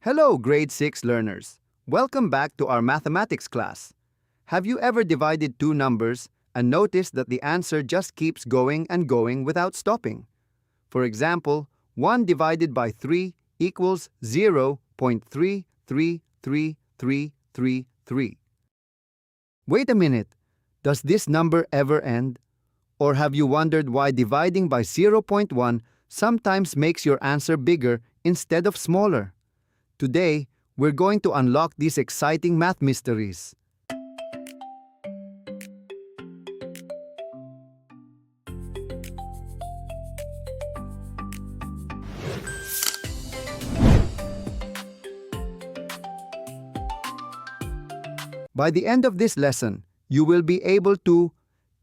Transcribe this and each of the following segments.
Hello, grade 6 learners. Welcome back to our mathematics class. Have you ever divided two numbers and noticed that the answer just keeps going and going without stopping? For example, 1 divided by 3 equals 0.333333. Wait a minute, does this number ever end? Or have you wondered why dividing by 0.1 sometimes makes your answer bigger instead of smaller? Today, we're going to unlock these exciting math mysteries. By the end of this lesson, you will be able to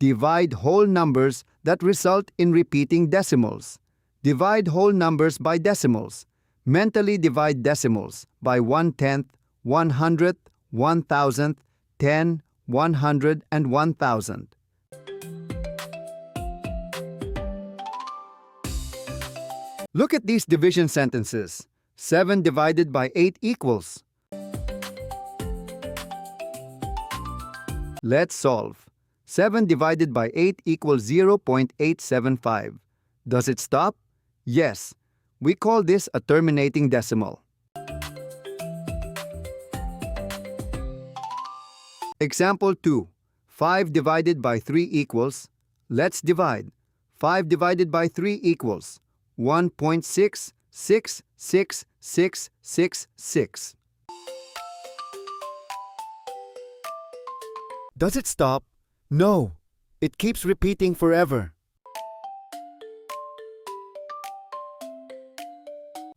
divide whole numbers that result in repeating decimals, divide whole numbers by decimals, mentally divide decimals by 1/10, 100th, 1,000th, 10, 100, and 1,000. Look at these division sentences. 7 divided by 8 equals. Let's solve. 7 divided by 8 equals 0.875. Does it stop? Yes. We call this a terminating decimal. Example 2. 5 divided by 3 equals. Let's divide. 5 divided by 3 equals 1.6666666. Does it stop? No. It keeps repeating forever.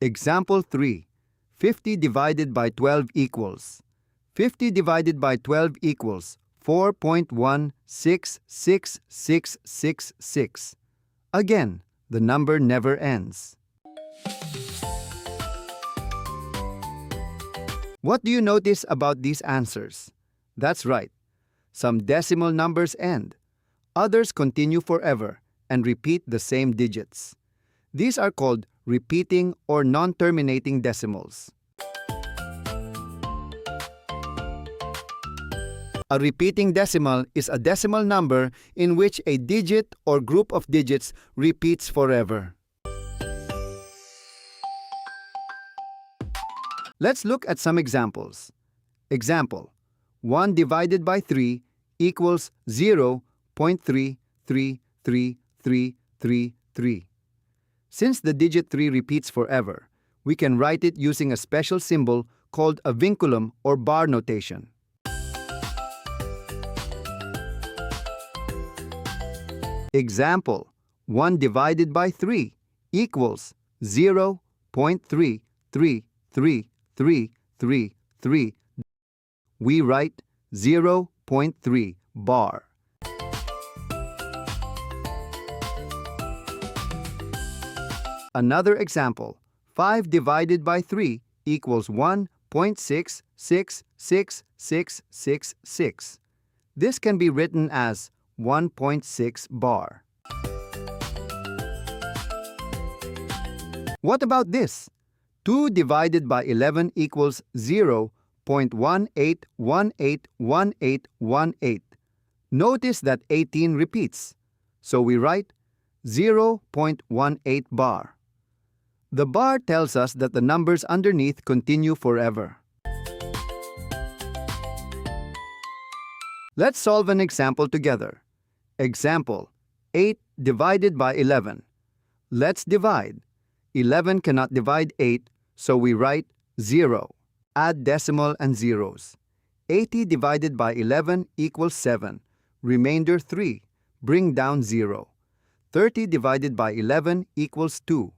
Example 3. 50 divided by 12 equals. 50 divided by 12 equals 4.166666. Again, the number never ends. What do you notice about these answers? That's right. Some decimal numbers end. Others continue forever and repeat the same digits. These are called repeating or non-terminating decimals. A repeating decimal is a decimal number in which a digit or group of digits repeats forever. Let's look at some examples. Example: 1 divided by 3 equals 0.333333. Since the digit 3 repeats forever, we can write it using a special symbol called a vinculum or bar notation. Example: 1 divided by 3 equals 0.33333. We write 0.3 bar. Another example: 5 divided by 3 equals 1.666666. This can be written as 1.6 bar. What about this? 2 divided by 11 equals 0.18181818. Notice that 18 repeats, so we write 0.18 bar. The bar tells us that the numbers underneath continue forever. Let's solve an example together. Example: 8 divided by 11. Let's divide. 11 cannot divide 8, so we write 0. Add decimal and zeros. 80 divided by 11 equals 7. Remainder 3. Bring down 0. 30 divided by 11 equals 2.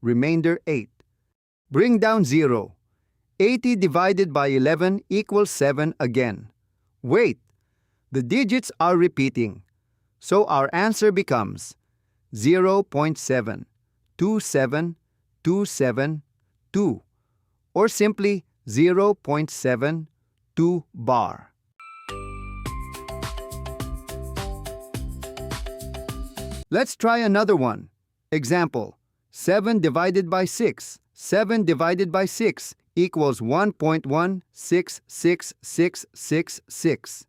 Remainder 8. Bring down 0. 80 divided by 11 equals 7 again. Wait! The digits are repeating, so our answer becomes 0.727272, or simply 0.72 bar. Let's try another one. Example: 7 divided by 6. 7 divided by 6 equals 1.166666.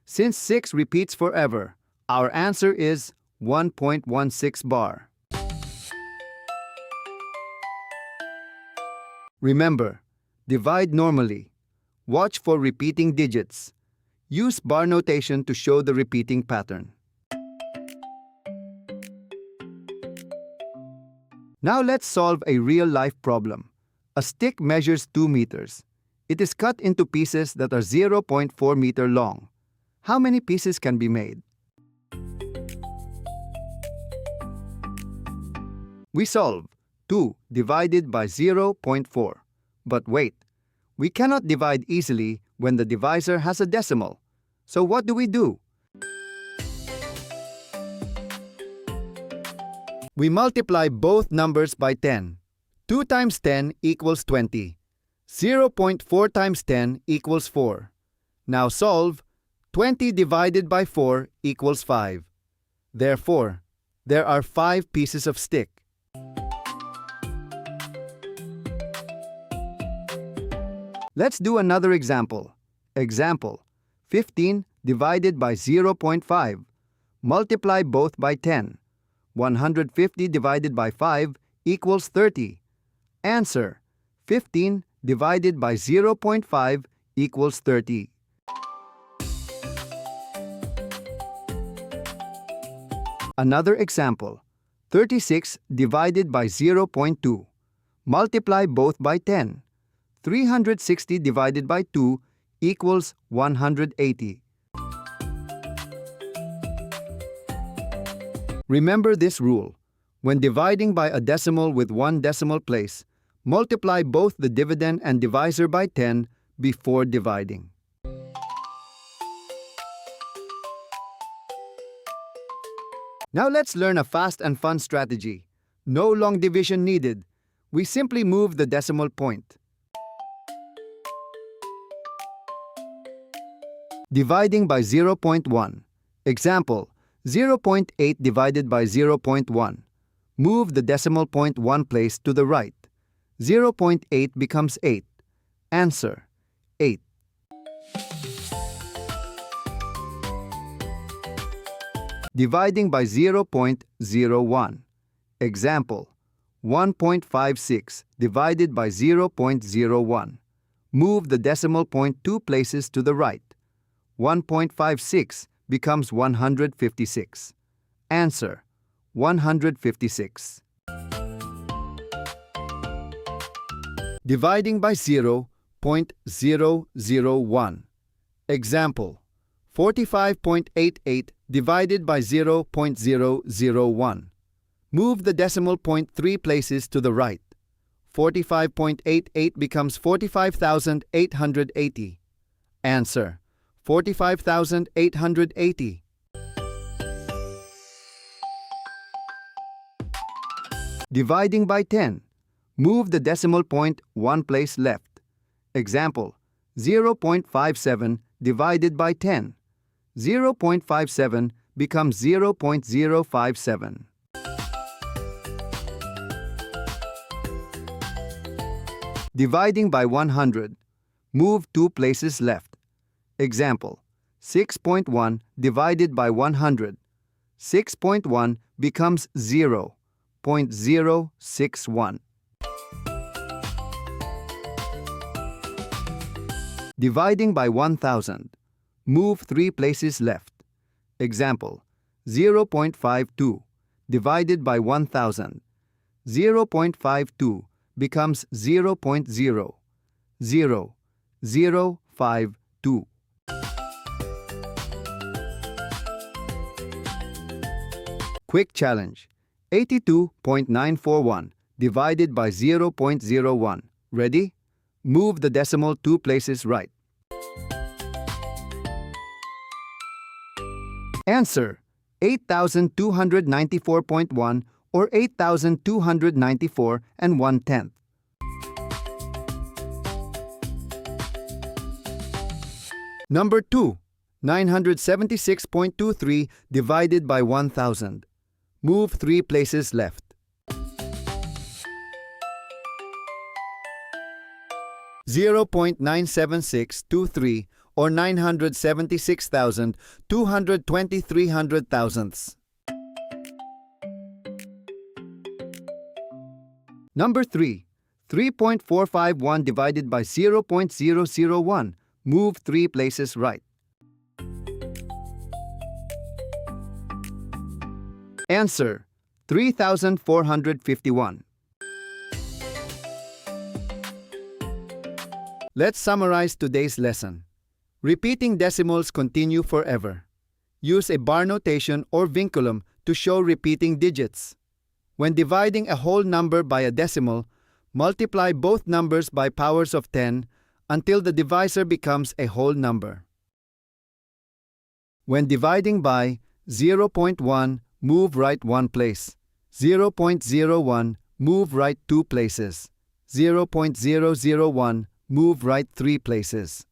Since 6 repeats forever, our answer is 1.16 bar. Remember, divide normally. Watch for repeating digits. Use bar notation to show the repeating pattern. Now let's solve a real-life problem. A stick measures 2 meters. It is cut into pieces that are 0.4 meter long. How many pieces can be made? We solve 2 divided by 0.4. But wait, we cannot divide easily when the divisor has a decimal. So what do? We multiply both numbers by 10. 2 times 10 equals 20. 0.4 times 10 equals 4. Now solve. 20 divided by 4 equals 5. Therefore, there are 5 pieces of stick. Let's do another example. Example: 15 divided by 0.5. Multiply both by 10. 150 divided by 5 equals 30. Answer: 15 divided by 0.5 equals 30. Another example: 36 divided by 0.2. Multiply both by 10. 360 divided by 2 equals 180. Remember this rule. When dividing by a decimal with 1 decimal place, multiply both the dividend and divisor by 10 before dividing. Now let's learn a fast and fun strategy. No long division needed. We simply move the decimal point. Dividing by 0.1. Example: 0.8 divided by 0.1. Move the decimal point 1 place to the right. 0.8 becomes 8. Answer: 8. Dividing by 0.01. Example: 1.56 divided by 0.01. Move the decimal point 2 places to the right. 1.56 becomes 156. Answer: 156. Dividing by 0.001. Example: 45.88 divided by 0.001. Move the decimal point 3 places to the right. 45.88 becomes 45,880. Answer: 45,880. Dividing by 10. Move the decimal point 1 place left. Example: 0.57 divided by 10. 0.57 becomes 0.057. Dividing by 100. Move 2 places left. Example: 6.1 divided by 100. 6.1 becomes 0.061. Dividing by 1000. Move 3 places left. Example: 0.52 divided by 1000. 0.52 becomes 0.00052. Quick challenge. 82.941 divided by 0.01. Ready? Move the decimal 2 places right. Answer: 8,294.1 or 8,294 and 1/10. Number 2. 976.23 divided by 1,000. Move 3 places left. 0.97623 or 976,223 hundred-thousandths. Number 3. 3.451 divided by 0.001. Move 3 places right. Answer: 3,451. Let's summarize today's lesson. Repeating decimals continue forever. Use a bar notation or vinculum to show repeating digits. When dividing a whole number by a decimal, multiply both numbers by powers of 10 until the divisor becomes a whole number. When dividing by 0.1, move right 1 place. 0.01, move right 2 places. 0.001, move right 3 places.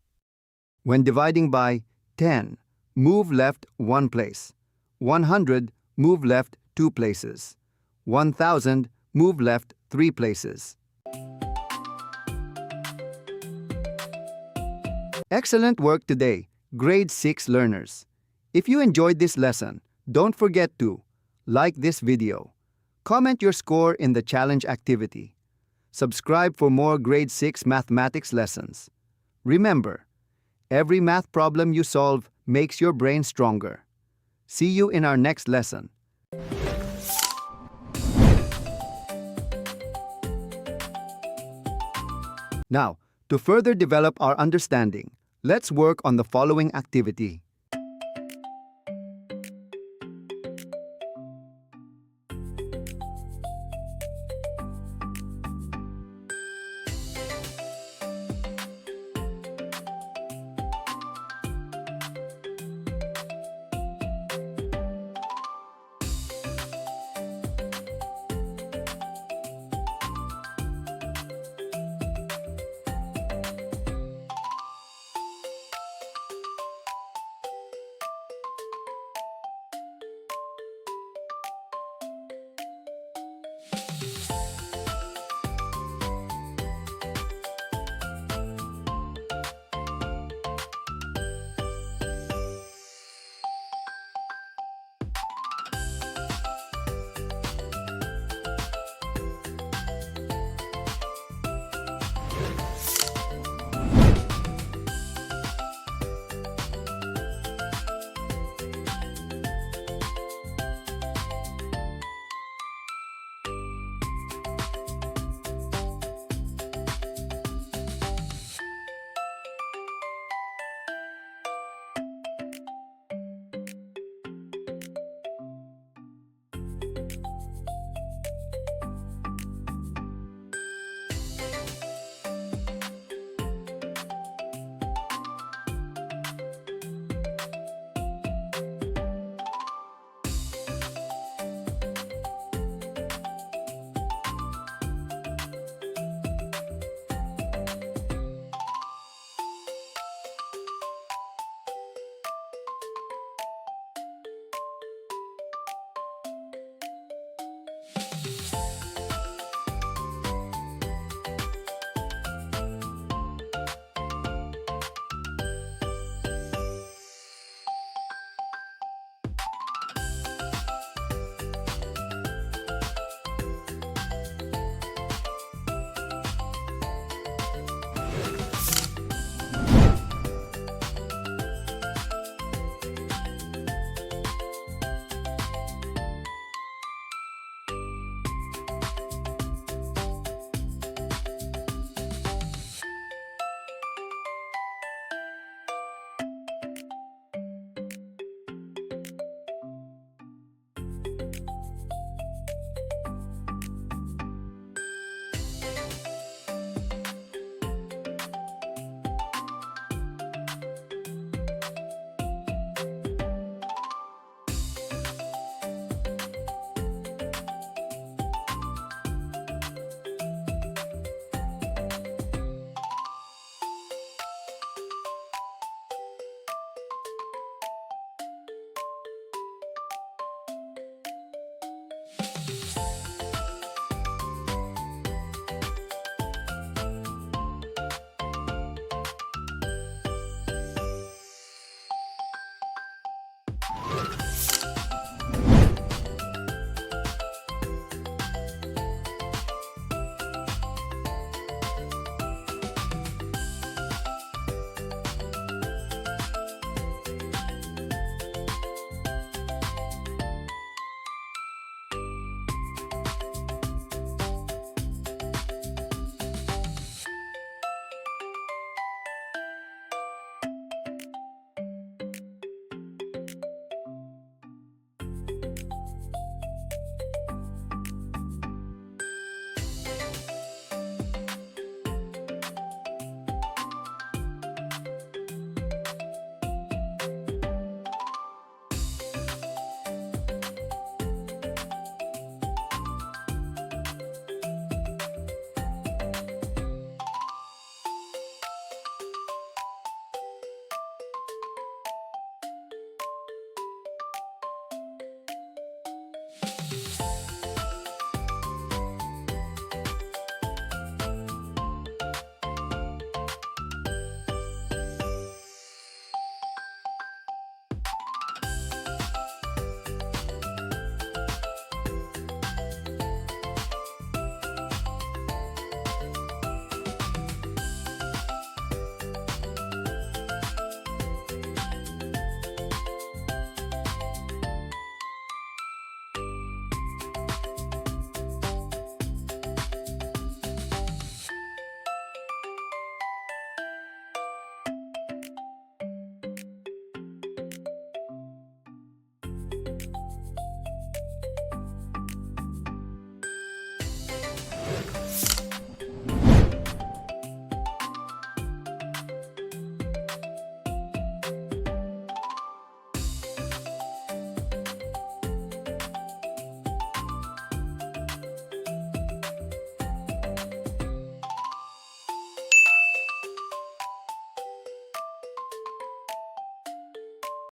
When dividing by 10, move left 1 place. 100, move left 2 places. 1,000, move left 3 places. Excellent work today, Grade 6 learners. If you enjoyed this lesson, don't forget to like this video, comment your score in the challenge activity, subscribe for more Grade 6 mathematics lessons. Remember, every math problem you solve makes your brain stronger. See you in our next lesson. Now, to further develop our understanding, let's work on the following activity.